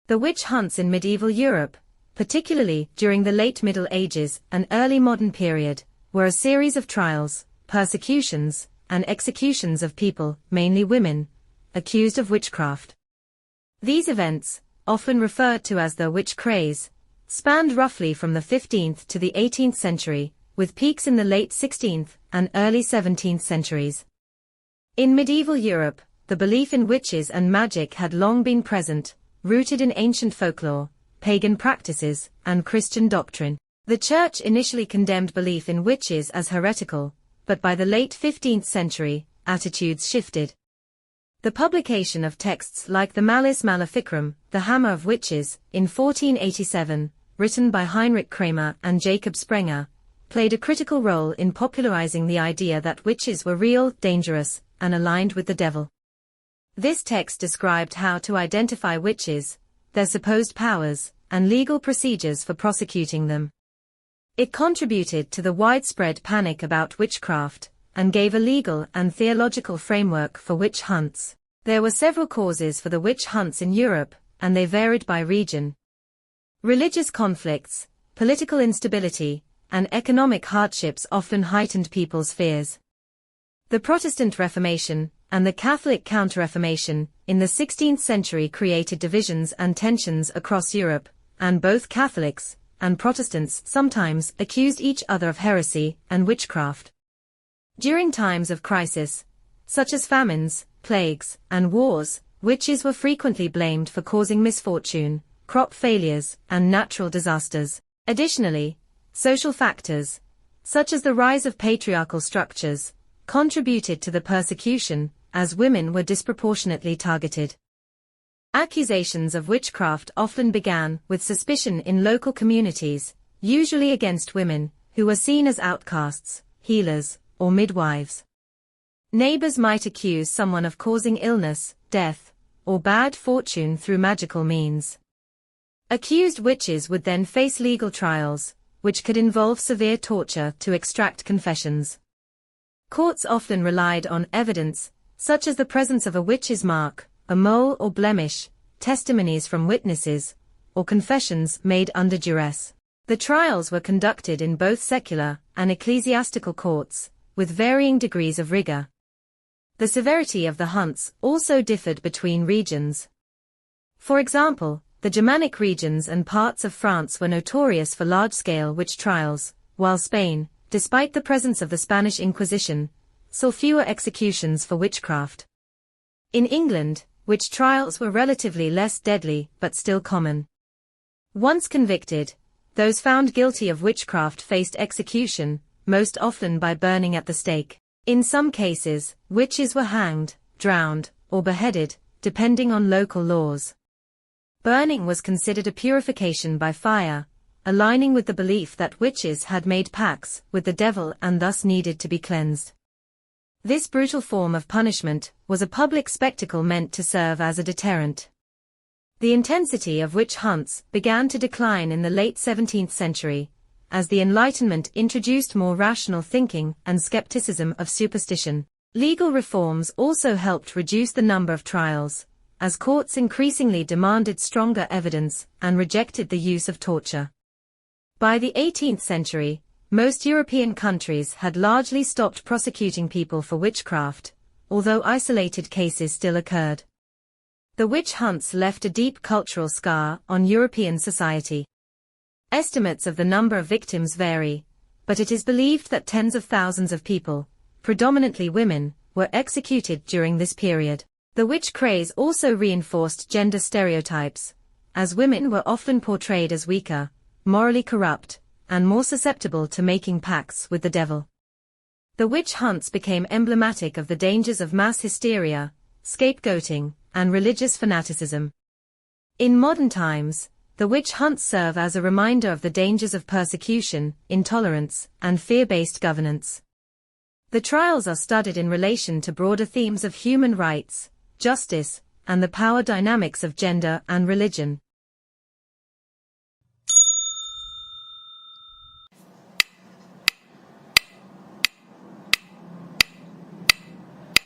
The witch hunts in medieval Europe, particularly during the late Middle Ages and early modern period, were a series of trials, persecutions, and executions of people, mainly women, accused of witchcraft. These events, often referred to as the witch craze, spanned roughly from the 15th to the 18th century, with peaks in the late 16th and early 17th centuries. In medieval Europe, the belief in witches and magic had long been present, rooted in ancient folklore, pagan practices, and Christian doctrine. The Church initially condemned belief in witches as heretical, but by the late 15th century, attitudes shifted. The publication of texts like the Malleus Maleficarum, The Hammer of Witches, in 1487, written by Heinrich Kramer and Jacob Sprenger, played a critical role in popularizing the idea that witches were real, dangerous, and aligned with the devil. This text described how to identify witches, their supposed powers, and legal procedures for prosecuting them. It contributed to the widespread panic about witchcraft, and gave a legal and theological framework for witch hunts. There were several causes for the witch hunts in Europe, and they varied by region. Religious conflicts, political instability, and economic hardships often heightened people's fears. The Protestant Reformation and the Catholic Counter-Reformation in the 16th century created divisions and tensions across Europe, and both Catholics and Protestants sometimes accused each other of heresy and witchcraft. During times of crisis, such as famines, plagues, and wars, witches were frequently blamed for causing misfortune, crop failures, and natural disasters. Additionally, social factors, such as the rise of patriarchal structures, contributed to the persecution, as women were disproportionately targeted. Accusations of witchcraft often began with suspicion in local communities, usually against women, who were seen as outcasts, healers, or midwives. Neighbors might accuse someone of causing illness, death, or bad fortune through magical means. Accused witches would then face legal trials, which could involve severe torture to extract confessions. Courts often relied on evidence, such as the presence of a witch's mark, a mole or blemish, testimonies from witnesses, or confessions made under duress. The trials were conducted in both secular and ecclesiastical courts, with varying degrees of rigor. The severity of the hunts also differed between regions. For example, the Germanic regions and parts of France were notorious for large-scale witch trials, while Spain, despite the presence of the Spanish Inquisition, saw fewer executions for witchcraft. In England, witch trials were relatively less deadly but still common. Once convicted, those found guilty of witchcraft faced execution, most often by burning at the stake. In some cases, witches were hanged, drowned, or beheaded, depending on local laws. Burning was considered a purification by fire, aligning with the belief that witches had made pacts with the devil and thus needed to be cleansed. This brutal form of punishment was a public spectacle meant to serve as a deterrent. The intensity of witch hunts began to decline in the late 17th century, as the Enlightenment introduced more rational thinking and skepticism of superstition. Legal reforms also helped reduce the number of trials, as courts increasingly demanded stronger evidence and rejected the use of torture. By the 18th century, most European countries had largely stopped prosecuting people for witchcraft, although isolated cases still occurred. The witch hunts left a deep cultural scar on European society. Estimates of the number of victims vary, but it is believed that tens of thousands of people, predominantly women, were executed during this period. The witch craze also reinforced gender stereotypes, as women were often portrayed as weaker, morally corrupt, and more susceptible to making pacts with the devil. The witch hunts became emblematic of the dangers of mass hysteria, scapegoating, and religious fanaticism. In modern times, the witch hunts serve as a reminder of the dangers of persecution, intolerance, and fear-based governance. The trials are studied in relation to broader themes of human rights, justice, and the power dynamics of gender and religion.